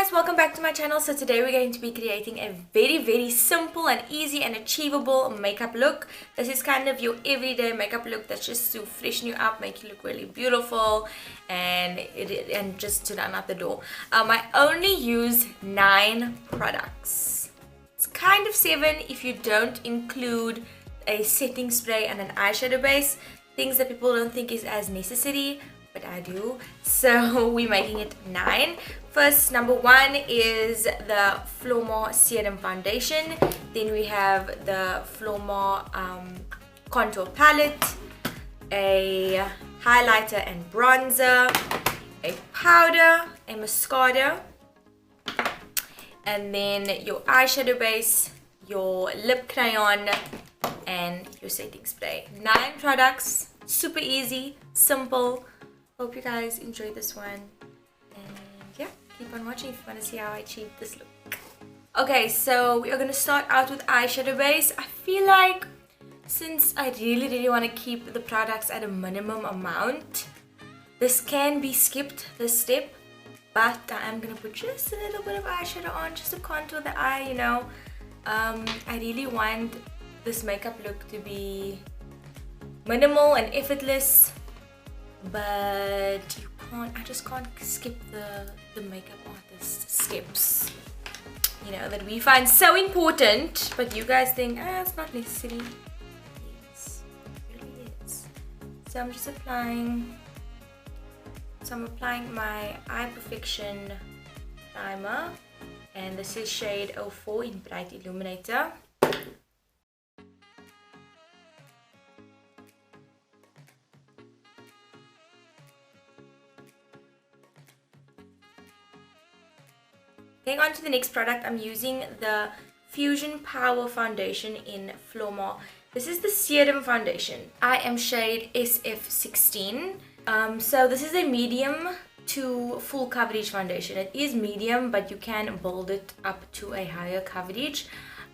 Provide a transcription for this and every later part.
guys, welcome back to my channel. So today we're going to be creating a very simple and easy and achievable makeup look. This is kind of your everyday makeup look that's just to freshen you up, make you look really beautiful, and just to run out the door. I only use 9 products. It's kind of 7 if you don't include a setting spray and an eyeshadow base, things that people don't think is as necessary, but I do. So we're making it 9. First, number 1 is the Flormar Serum Foundation. Then we have the Flormar Contour Palette, a highlighter and bronzer, a powder, a mascara, and then your eyeshadow base, your lip crayon, and your setting spray. 9 products, super easy, simple. Hope you guys enjoyed this one, and yeah, keep on watching if you want to see how I achieved this look. Okay, so we are going to start out with eyeshadow base. I feel like since I really want to keep the products at a minimum amount, this can be skipped, this step, but I am going to put just a little bit of eyeshadow on just to contour the eye, you know. I really want this makeup look to be minimal and effortless, but I just can't skip the makeup artist steps, you know, that we find so important, but you guys think, it's not necessary. Yes, it really is. So I'm just applying, I'm applying my Eye Perfection primer, and this is shade 04 in Bright Illuminator. Going on to the next product, I'm using the Fusion Power Foundation in Flormar. This is the Serum Foundation. I am shade SF16. So this is a medium to full coverage foundation. It is medium, but you can build it up to a higher coverage.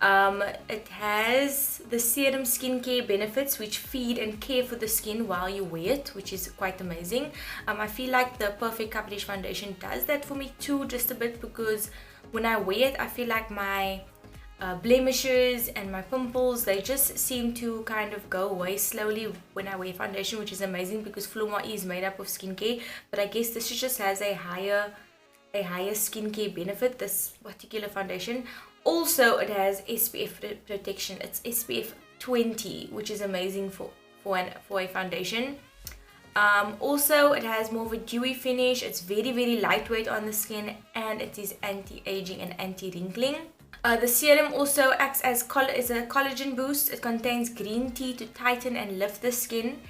It has the serum skincare benefits which feed and care for the skin while you wear it, which is quite amazing. I feel like the Perfect Coverage Foundation does that for me too, just a bit, because when I wear it, I feel like my blemishes and my pimples, they just seem to kind of go away slowly when I wear foundation, which is amazing because Flormar is made up of skincare, but I guess this just has a higher skincare benefit, this particular foundation. Also, it has SPF protection. It's SPF 20, which is amazing for a foundation. Also, it has more of a dewy finish. It's very lightweight on the skin, and it is anti-aging and anti-wrinkling. The serum also acts as a collagen boost. It contains green tea to tighten and lift the skin,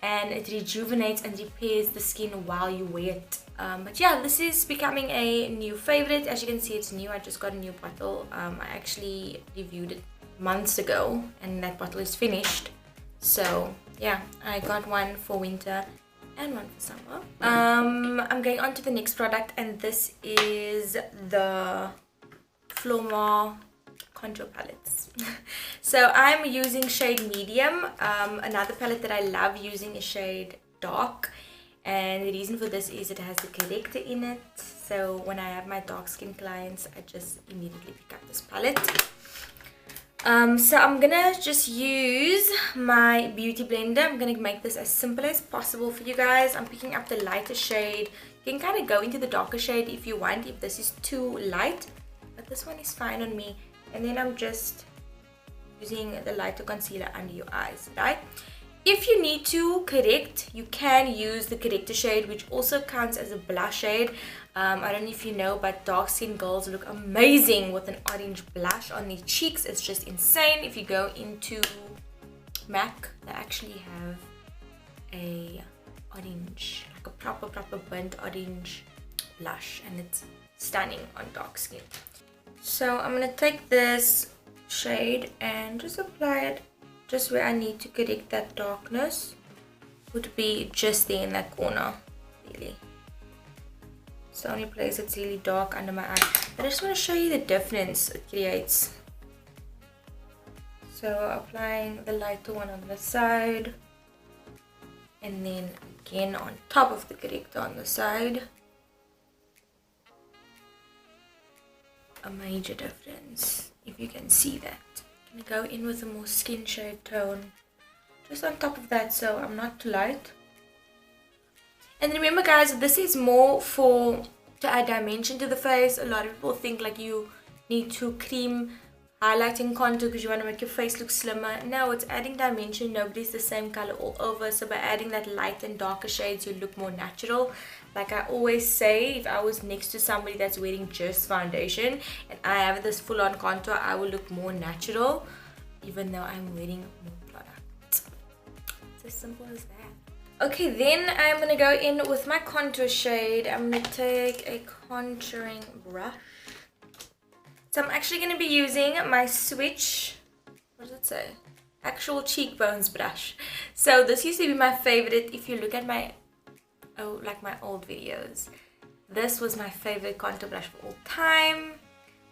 and it rejuvenates and repairs the skin while you wear it. But yeah, this is becoming a new favorite. As you can see, it's new. I just got a new bottle. I actually reviewed it months ago, and that bottle is finished. So yeah, I got one for winter and one for summer. I'm going on to the next product, and this is the Flormar contour palettes. So I'm using shade medium. Another palette that I love using is shade dark, and the reason for this is it has the corrector in it. So when I have my dark skin clients, I just immediately pick up this palette. So I'm gonna just use my beauty blender. I'm gonna make this as simple as possible for you guys. I'm picking up the lighter shade. You can kind of go into the darker shade if you want, if this is too light, but this one is fine on me. And then I'm just using the lighter concealer under your eyes, right? If you need to correct, you can use the corrector shade, which also counts as a blush shade. I don't know if you know, but dark skin girls look amazing with an orange blush on their cheeks. It's just insane. If you go into MAC, they actually have a orange, like a proper burnt orange blush, and it's stunning on dark skin. So I'm gonna take this shade and just apply it just where I need to correct that darkness. Would be just there in that corner, really. It's the only place it's really dark under my eye. But I just want to show you the difference it creates. So applying the lighter one on the side, and then again on top of the corrector on the side. a major difference, if you can see that. I'm gonna go in with a more skin shade tone just on top of that, so I'm not too light. And remember guys, this is more for to add dimension to the face. A lot of people think like you need to cream highlighting contour because you want to make your face look slimmer. No, it's adding dimension. Nobody's the same color all over, so by adding that light and darker shades you look more natural. Like I always say, if I was next to somebody that's wearing just foundation and I have this full-on contour, I will look more natural even though I'm wearing more product. It's as simple as that. Okay, then I'm gonna go in with my contour shade. I'm gonna take a contouring brush. So I'm actually gonna be using my Switch, what does it say? Actual cheekbones brush. So this used to be my favorite. If you look at my my old videos, this was my favorite contour brush for all time.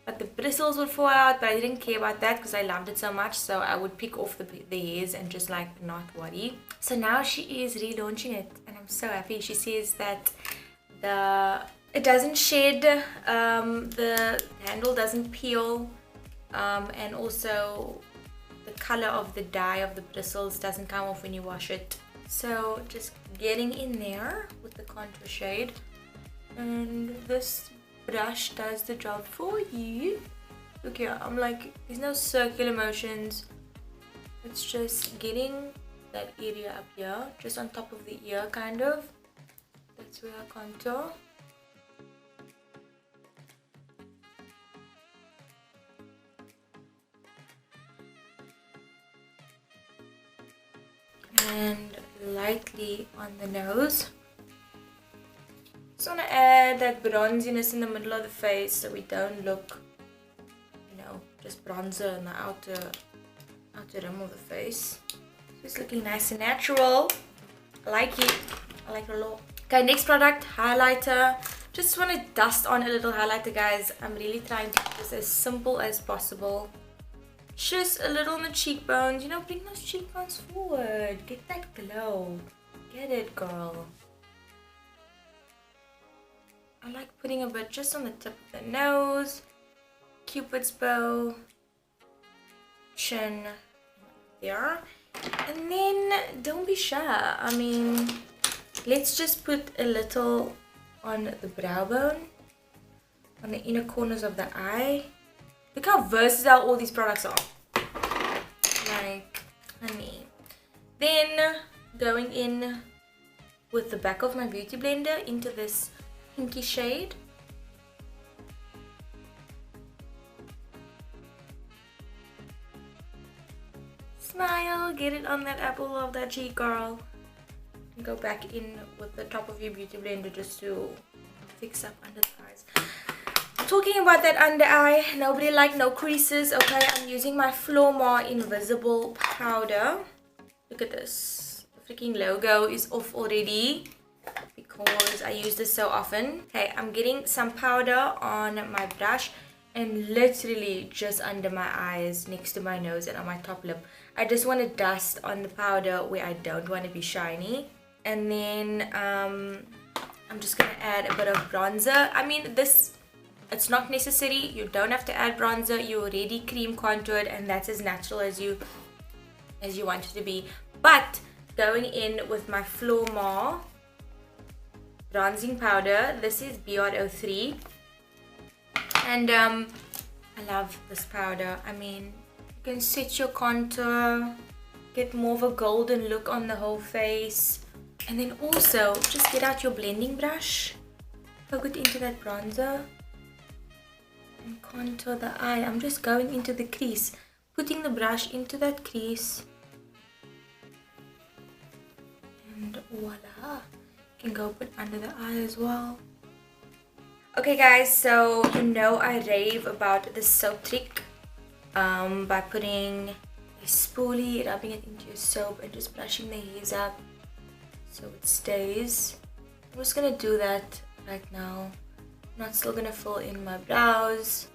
But the bristles would fall out, but I didn't care about that because I loved it so much. So I would pick off the hairs and just like not worry. So now she is relaunching it and I'm so happy. She says that it doesn't shed, the handle doesn't peel, and also the color of the dye of the bristles doesn't come off when you wash it. So just getting in there with the contour shade, and this brush does the job for you. Look here, I'm like, there's no circular motions, it's just getting that area up here, just on top of the ear kind of. That's where I contour. And lightly on the nose. Just want to add that bronziness in the middle of the face so we don't look, you know, just bronzer in the outer rim of the face. So it's looking nice and natural. I like it. I like it a lot. Okay, next product, highlighter. Just want to dust on a little highlighter, guys. I'm really trying to keep this as simple as possible. Just a little on the cheekbones, you know, bring those cheekbones forward. Get that glow. Get it, girl. I like putting a bit just on the tip of the nose, Cupid's bow, chin, there. And then don't be shy. I mean, let's just put a little on the brow bone, on the inner corners of the eye. Look how versatile all these products are. Like, honey. Then going in with the back of my beauty blender into this pinky shade. Smile, get it on that apple of that cheek, girl. And go back in with the top of your beauty blender just to fix up under the eyes. Talking about that under eye, nobody like no creases. Okay, I'm using my Flormar Invisible powder. Look at this. The freaking logo is off already because I use this so often. Okay, I'm getting some powder on my brush and literally just under my eyes, next to my nose and on my top lip. I just want to dust on the powder where I don't want to be shiny. And then I'm just going to add a bit of bronzer. I mean, it's not necessary. You don't have to add bronzer. You already cream contoured and that's as natural as you want it to be. But going in with my Flormar bronzing powder. This is BR03. And I love this powder. I mean, you can set your contour, get more of a golden look on the whole face. And then also just get out your blending brush, poke it into that bronzer and contour the eye. I'm just going into the crease, putting the brush into that crease, and voila, you can go put under the eye as well. Okay guys, so you know I rave about this soap trick, by putting a spoolie, rubbing it into your soap and just brushing the hairs up so it stays. I'm just gonna do that right now. I'm not still gonna fill in my brows.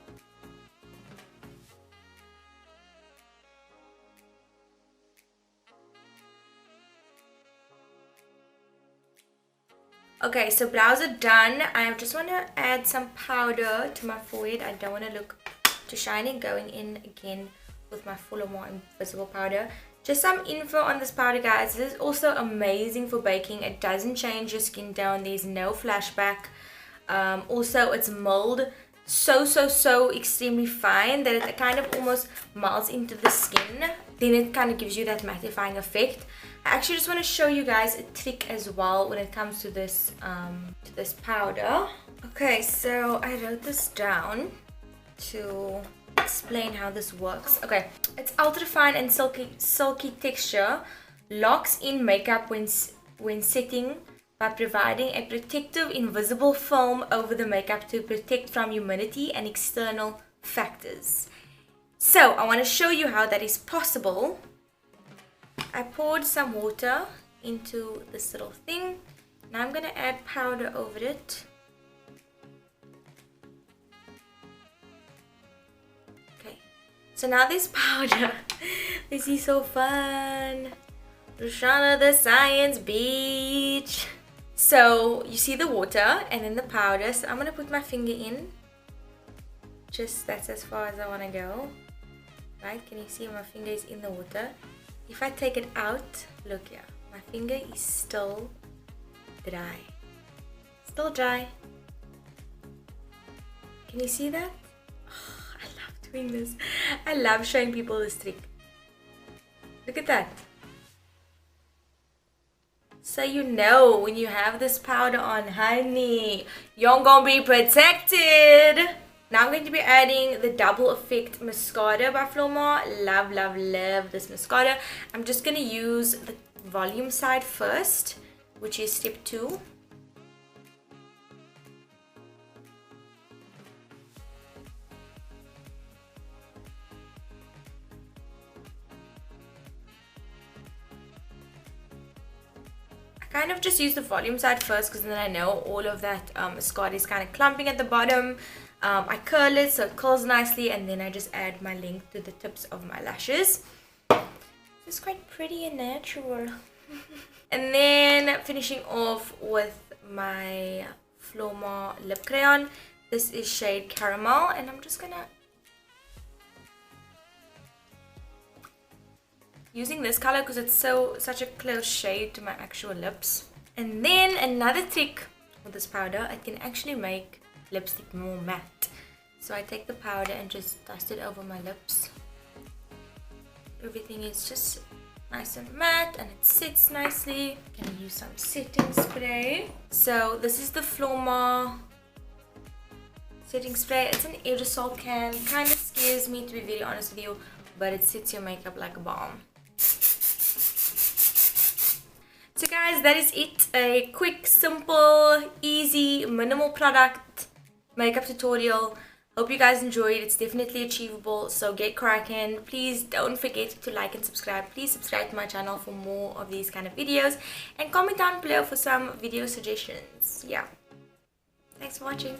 Okay, so brows are done. I just want to add some powder to my forehead. I don't want to look too shiny. Going in again with my fuller, more invisible powder. Just some info on this powder, guys. This is also amazing for baking. It doesn't change your skin tone. There's no flashback. Also, it's mold so extremely fine that it kind of almost melts into the skin. Then it kind of gives you that mattifying effect. I actually just want to show you guys a trick as well when it comes to this powder. Okay, so I wrote this down to explain how this works. Okay, it's ultra fine and silky texture, locks in makeup when setting by providing a protective invisible film over the makeup to protect from humidity and external factors. So I want to show you how that is possible. I poured some water into this little thing. Now I'm going to add powder over it. Okay, so now this powder, this is so fun. Roshana the Science Beach. So you see the water and then the powder. So I'm going to put my finger in. Just that's as far as I want to go. Right, can you see my finger is in the water? If I take it out, look here, my finger is still dry. Still dry. Can you see that? Oh, I love doing this. I love showing people this trick. Look at that. So you know when you have this powder on, honey, you're gonna be protected. Now I'm going to be adding the Double Effect Mascara by Flormar. Love this mascara. I'm just going to use the volume side first, which is step 2. I kind of just use the volume side first because then I know all of that mascara is kind of clumping at the bottom. I curl it so it curls nicely, and then I just add my length to the tips of my lashes. It's quite pretty and natural. And then finishing off with my Flormar lip crayon. This is shade Caramel, and I'm just gonna using this color because it's such a close shade to my actual lips. And then another trick with this powder, it can actually make lipstick more matte. So I take the powder and just dust it over my lips. Everything is just nice and matte and it sits nicely. I'm gonna use some setting spray. So this is the Flormar setting spray. It's an aerosol can. Kind of scares me, to be very honest with you, but it sets your makeup like a bomb. So guys, that is it. A quick, simple, easy, minimal product makeup tutorial. Hope you guys enjoyed. It's definitely achievable, so get cracking. Please don't forget to like and subscribe. Please subscribe to my channel for more of these kind of videos, and comment down below for some video suggestions. Yeah, thanks for watching.